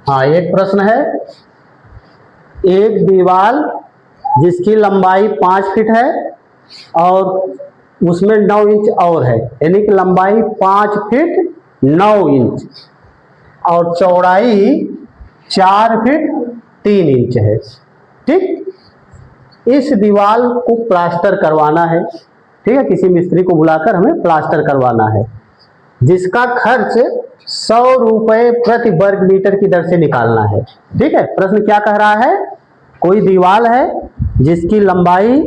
हाँ, एक प्रश्न है, एक दीवार जिसकी लंबाई 5 फीट है और उसमें 9 इंच और है, यानी कि लंबाई 5 फीट 9 इंच और चौड़ाई 4 फीट 3 इंच है। ठीक, इस दीवार को प्लास्टर करवाना है। ठीक है, किसी मिस्त्री को बुलाकर हमें प्लास्टर करवाना है, जिसका खर्च 100 रुपए प्रति वर्ग मीटर की दर से निकालना है। ठीक है, प्रश्न क्या कह रहा है, कोई दीवार है जिसकी लंबाई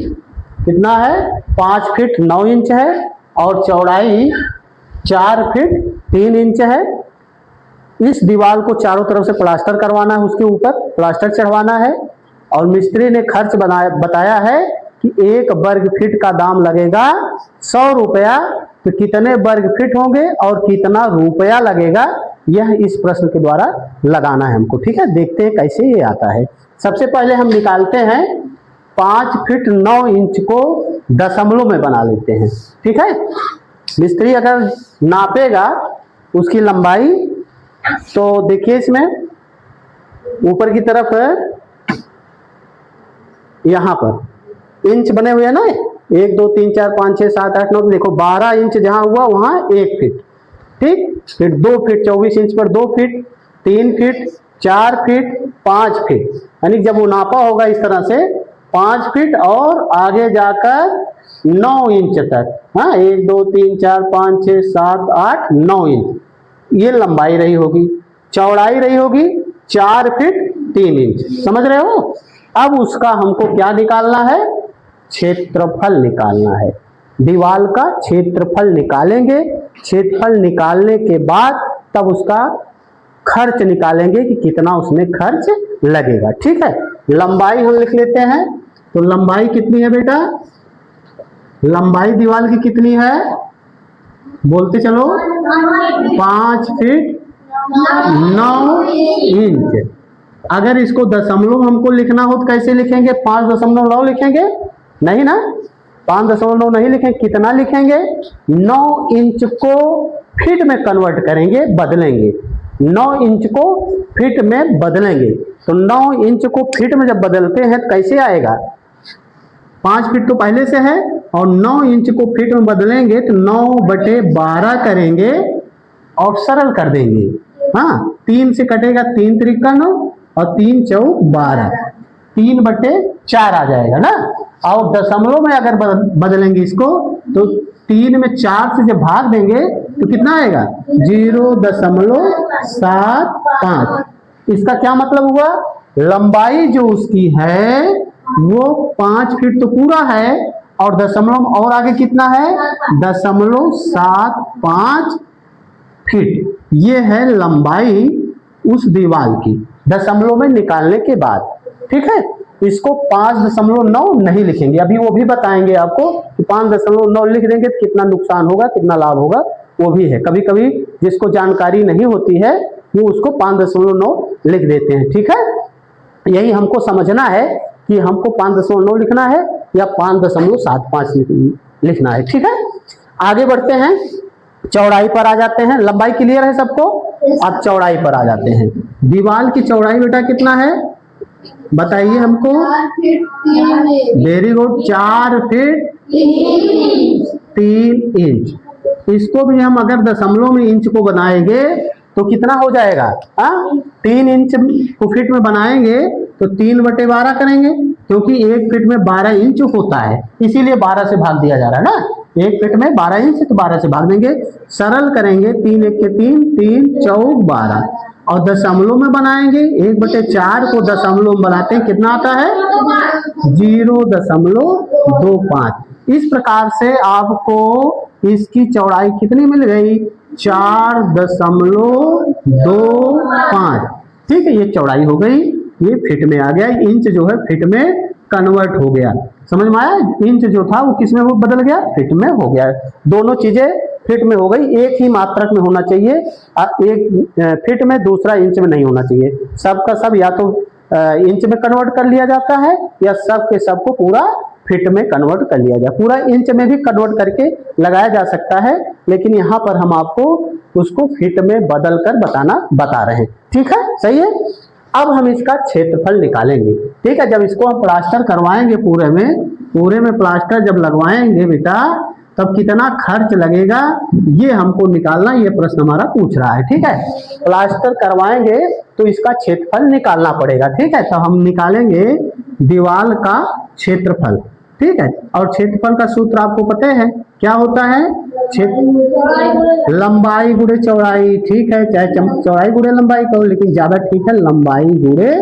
कितना है, 5 फीट 9 इंच है और चौड़ाई 4 फीट 3 इंच है। इस दीवार को चारों तरफ से प्लास्टर करवाना है, उसके ऊपर प्लास्टर चढ़वाना है और मिस्त्री ने खर्च बताया है कि 1 वर्ग फीट का दाम लगेगा 100 रुपया। तो कितने वर्ग फीट होंगे और कितना रुपया लगेगा, यह इस प्रश्न के द्वारा लगाना है हमको। ठीक है, देखते हैं कैसे ये आता है। सबसे पहले हम निकालते हैं 5 फीट 9 इंच को दशमलव में बना लेते हैं। ठीक है, मिस्त्री अगर नापेगा उसकी लंबाई, तो देखिए इसमें ऊपर की तरफ यहां पर इंच बने हुए हैं ना, 1 2 3 4 5 6 7 8 9, देखो 12 इंच जहां हुआ वहां 1 फीट। ठीक, फिर 2 फीट 24 इंच पर 2 फीट, 3 फीट 4 फीट 5 फीट, यानी जब वो नापा होगा इस तरह से 5 फीट और आगे जाकर 9 इंच तक। हाँ, 1 2 3 4 5 6 7 8 9 इंच ये लंबाई रही होगी, चौड़ाई रही होगी 4 फीट 3 इंच। समझ रहे हो? अब उसका हमको क्या निकालना है, क्षेत्रफल निकालना है। दीवार का क्षेत्रफल निकालेंगे, क्षेत्रफल निकालने के बाद तब उसका खर्च निकालेंगे कि कितना उसमें खर्च लगेगा। ठीक है, लंबाई हम लिख लेते हैं। तो लंबाई कितनी है बेटा, लंबाई दीवार की कितनी है, बोलते चलो, 5 फीट 9 इंच। अगर इसको दशमलव हमको लिखना हो तो कैसे लिखेंगे, 5.9 लिखेंगे? नहीं ना, 5.9 नहीं लिखेंगे, कितना लिखेंगे, 9 इंच को फीट में कन्वर्ट करेंगे, बदलेंगे। 9 इंच को फीट में बदलेंगे, तो 9 इंच को फीट में जब बदलते हैं तो कैसे आएगा, 5 फीट तो पहले से है और 9 इंच को फीट में बदलेंगे तो 9/12 करेंगे और सरल कर देंगे। हाँ, 3 से कटेगा, 3 त्रिका 9 और 3 चौक 12, 3/4 आ जाएगा ना। और दशमलव में अगर बदलेंगे इसको तो 3 में 4 से जब भाग देंगे तो कितना आएगा, 0.75। इसका क्या मतलब हुआ, लंबाई जो उसकी है वो 5 फीट तो पूरा है और दशमलव और आगे कितना है, 0.75 फीट। ये है लंबाई उस दीवार की दशमलव में निकालने के बाद। ठीक है, इसको 5.9 नहीं लिखेंगे, अभी वो भी बताएंगे आपको कि 5.9 लिख देंगे तो कितना नुकसान होगा, कितना लाभ होगा, वो भी है। कभी कभी जिसको जानकारी नहीं होती है वो उसको 5.9 लिख देते हैं। ठीक है, यही हमको समझना है कि हमको 5.9 लिखना है या 5.75 लिखना है। ठीक है, आगे बढ़ते हैं, चौड़ाई पर आ जाते हैं। लंबाई क्लियर है सबको, अब चौड़ाई पर आ जाते हैं। दीवार की चौड़ाई बेटा कितना है, बताइए हमको। Very good, 4 feet 3 inch. इसको भी हम अगर दशमलव में इंच को बनाएंगे तो कितना हो जाएगा, 3 इंच को फीट में बनाएंगे तो 3/12 करेंगे, क्योंकि 1 फीट में 12 इंच होता है, इसीलिए 12 से भाग दिया जा रहा है ना। 1 फीट में 12 इंच तो 12 से भाग देंगे, सरल करेंगे, 3 1 के 3, 3 चौक 12 और दशमलव में बनाएंगे 1/4 को दशमलव में बनाते हैं, कितना आता है, 0.25। इस प्रकार से आपको इसकी चौड़ाई कितनी मिल गई, 4.25। ठीक है, ये चौड़ाई हो गई, ये फीट में आ गया, इंच जो है फीट में कन्वर्ट हो गया। समझ में आया, इंच जो था वो किस में वो बदल गया, फीट में हो गया। दोनों चीजें फीट में हो गई, एक ही मात्रक में होना चाहिए, एक फीट में दूसरा इंच में नहीं होना चाहिए। सबका सब या तो इंच में कन्वर्ट कर लिया जाता है या सब के सब को पूरा फीट में कन्वर्ट कर लिया जाए। पूरा इंच में भी कन्वर्ट करके लगाया जा सकता है, लेकिन यहाँ पर हम आपको उसको फीट में बदल कर बता रहे हैं। ठीक है, सही है। अब हम इसका क्षेत्रफल निकालेंगे। ठीक है, जब इसको हम प्लास्टर करवाएंगे पूरे में प्लास्टर जब लगवाएंगे बेटा, तब कितना खर्च लगेगा ये हमको निकालना, ये प्रश्न हमारा पूछ रहा है। ठीक है, प्लास्टर करवाएंगे तो इसका क्षेत्रफल निकालना पड़ेगा। ठीक है, तो हम निकालेंगे दीवार का क्षेत्रफल। ठीक है, और क्षेत्रफल का सूत्र आपको पता है क्या होता है? लंबाई गुणे चौड़ाई। ठीक है, चाहे चौड़ाई गुणे लंबाई कहो, लेकिन ज्यादा ठीक है लंबाई गुणे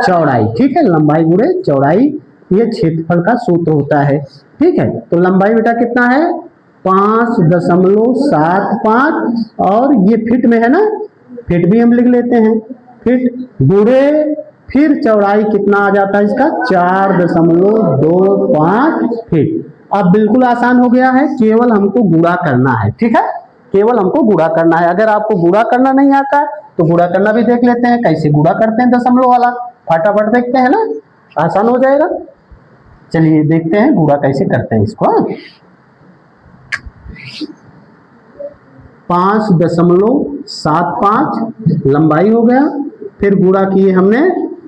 चौड़ाई। ठीक है, लंबाई गुणे चौड़ाई ये क्षेत्रफल का सूत्र होता है। ठीक है, तो लंबाई बेटा कितना है? 5.75 और ये फीट में है ना, फीट भी हम लिख लेते हैं। फीट गुणे फिर चौड़ाई कितना आ जाता है इसका? 4.25 फीट। अब बिल्कुल आसान हो गया है, केवल हमको गुणा करना है। ठीक है, केवल हमको गुणा करना है। अगर आपको गुणा करना नहीं आता तो गुणा करना भी देख लेते हैं, कैसे गुणा करते हैं दशमलव वाला, फटाफट देखते हैं ना, आसान हो जाएगा। चलिए देखते हैं गुणा कैसे करते हैं इसको। 5.75 लंबाई हो गया, फिर गुणा किए हमने,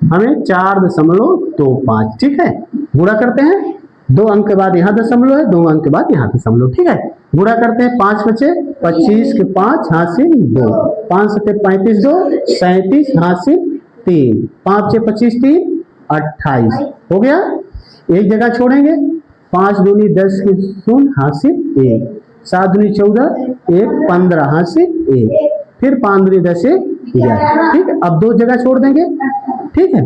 हमें 4.25। ठीक है, गुणा करते हैं, 2 अंक के बाद यहाँ दशमलव है, 2 अंक के बाद यहाँ दशमलव। ठीक है, गुणा करते हैं, 5 बचे 25 के 5 हासिल 2, 5 सते 35 2 37 हासिल 3, 5 से 25 3 28 हो गया। एक जगह छोड़ेंगे, 5 दूनी 10 के शून्य हासिल 1, 7 दूनी 14 1 15 हासिल 1, फिर 5 दूनी 10 11। ठीक है, अब 2 जगह छोड़ देंगे। ठीक है,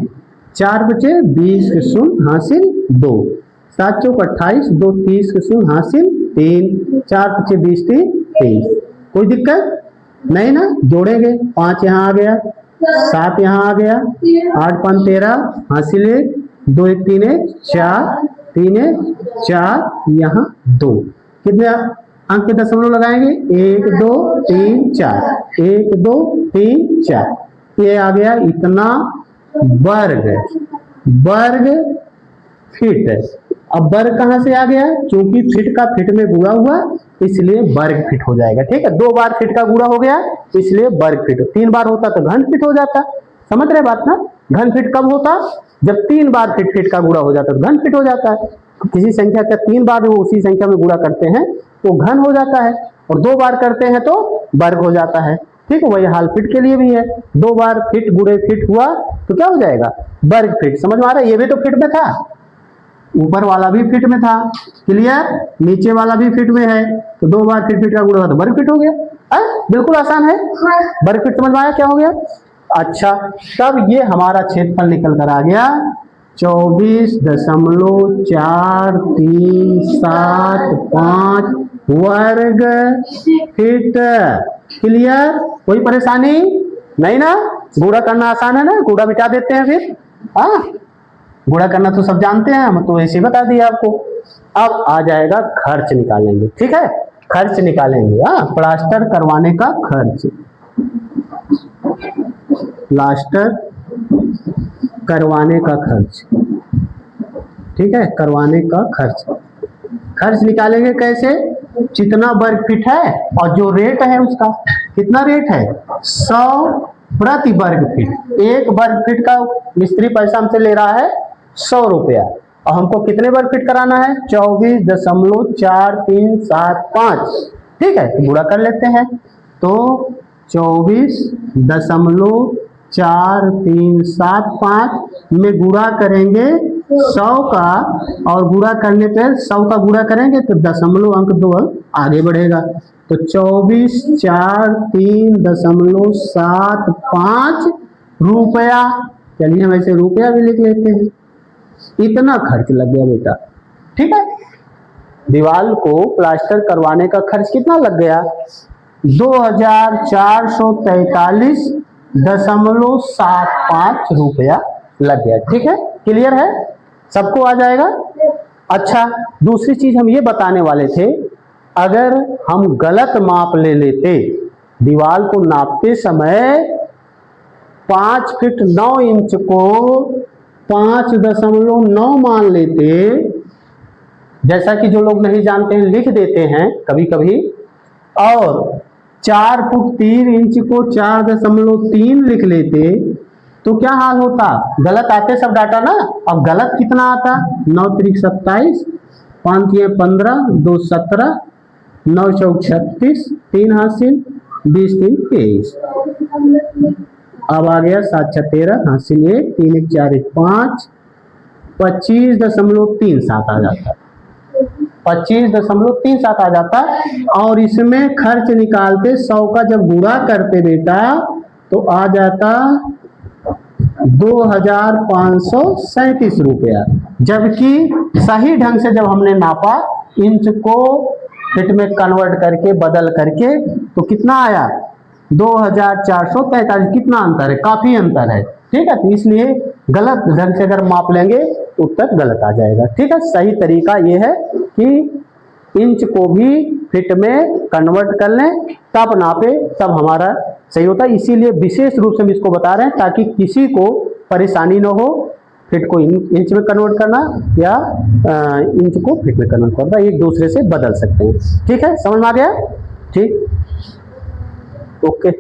4 बचे 20 के शून्य हासिल 2, 7 चौक 28 2 30 के शून्य हासिल 3, 4 बचे 20 3 23। कोई दिक्कत नहीं ना? जोड़ेंगे, 5 यहाँ आ गया, 7 यहाँ आ गया, 8 5 13 हासिल 1, 2 1 3 1 4 3 1 4 यहाँ 2। कितने अंक के दशमलव लगाएंगे? 1 2 3 4, 1 2 3 4। ये आ गया इतना वर्ग फीट। अब वर्ग कहां से आ गया? क्योंकि फीट का फीट में गुणा हुआ इसलिए वर्ग फीट हो जाएगा। ठीक है, 2 बार फीट का गुणा हो गया इसलिए वर्ग फीट। 3 बार होता तो घन फीट हो जाता। समझ रहे बात ना? घन फीट कब होता? जब 3 बार फीट का गुणा हो जाता है तो घन फीट हो जाता है। किसी संख्या का 3 बार वो उसी संख्या में गुणा करते हैं तो घन हो जाता है, और 2 बार करते हैं तो वर्ग हो जाता है। ठीक है, वही हाल फीट के लिए भी है। 2 बार फीट गुणे फीट हुआ तो क्या हो जाएगा? वर्ग फीट। समझ में आ रहा है? ये भी तो फीट में था, ऊपर वाला भी फीट में था, क्लियर? नीचे वाला भी फीट में है, तो 2 बार फीट का गुणा तो वर्ग फीट हो गया। बिल्कुल आसान है। वर्ग फीट समझ में आया क्या हो गया? अच्छा, तब ये हमारा क्षेत्रफल निकल कर आ गया 24.437 वर्ग फीट। क्लियर? कोई परेशानी नहीं ना? गुणा करना आसान है ना? गुणा मिटा देते हैं फिर। गुणा करना तो सब जानते हैं, हम तो ऐसे बता दिए आपको। अब आ जाएगा खर्च निकालेंगे। ठीक है, खर्च निकालेंगे। प्लास्टर करवाने का खर्च, प्लास्टर करवाने का खर्च। ठीक है, करवाने का खर्च निकालेंगे कैसे? जितना वर्ग फीट है और जो रेट है उसका, कितना रेट है? 100 प्रति वर्ग फीट। 1 वर्ग फीट का मिस्त्री पैसा हमसे ले रहा है 100 रुपया, और हमको कितने वर्ग फीट कराना है? 24.4375। ठीक है, तो गुणा कर लेते हैं, तो 24.4375 में गुणा करेंगे 100 का, और गुणा करने पर 100 का गुणा करेंगे तो दशमलव अंक 2 आगे बढ़ेगा, तो 24.4375 रुपया। चलिए हम ऐसे रुपया भी लिख लेते हैं। इतना खर्च लग गया बेटा। ठीक है, दीवार को प्लास्टर करवाने का खर्च कितना लग गया? 2443.75 रुपया लग गया। ठीक है, क्लियर है? सबको आ जाएगा? अच्छा, दूसरी चीज हम ये बताने वाले थे, अगर हम गलत माप ले लेते, दीवार को नापते समय 5 फीट 9 इंच को 5.9 मान लेते, जैसा कि जो लोग नहीं जानते हैं लिख देते हैं कभी कभी, और 4 फुट 3 इंच को 4.3 लिख लेते तो क्या हाल होता, गलत आते सब डाटा ना। अब गलत कितना आता, 9 त्रिक 27, 5 तिया 15, 2 17, 9 चौक 36, 3 हासिल, 20 3 23। अब आ गया 7 6 13 हासिल 1, 3 1 4 1 5, 25.37 आ जाता, 25.37 आ जाता। और इसमें खर्च निकालते 100 का जब गुणा करते बेटा तो आ जाता 2537 रुपया। जबकि सही ढंग से जब हमने नापा, इंच को फीट में कन्वर्ट करके बदल करके, तो कितना आया 2443। कितना अंतर है, काफी अंतर है। ठीक है, तो इसलिए गलत ढंग से अगर माप लेंगे तो उत्तर गलत आ जाएगा। ठीक है, सही तरीका ये है कि इंच को भी फीट में कन्वर्ट कर लें, तब नापे, तब हमारा सही होता है। इसीलिए विशेष रूप से हम इसको बता रहे हैं ताकि किसी को परेशानी ना हो फीट को इंच में कन्वर्ट करना या इंच को फीट में कन्वर्ट करना, एक दूसरे से बदल सकते हैं। ठीक है, समझ में आ गया? ठीक, ओके।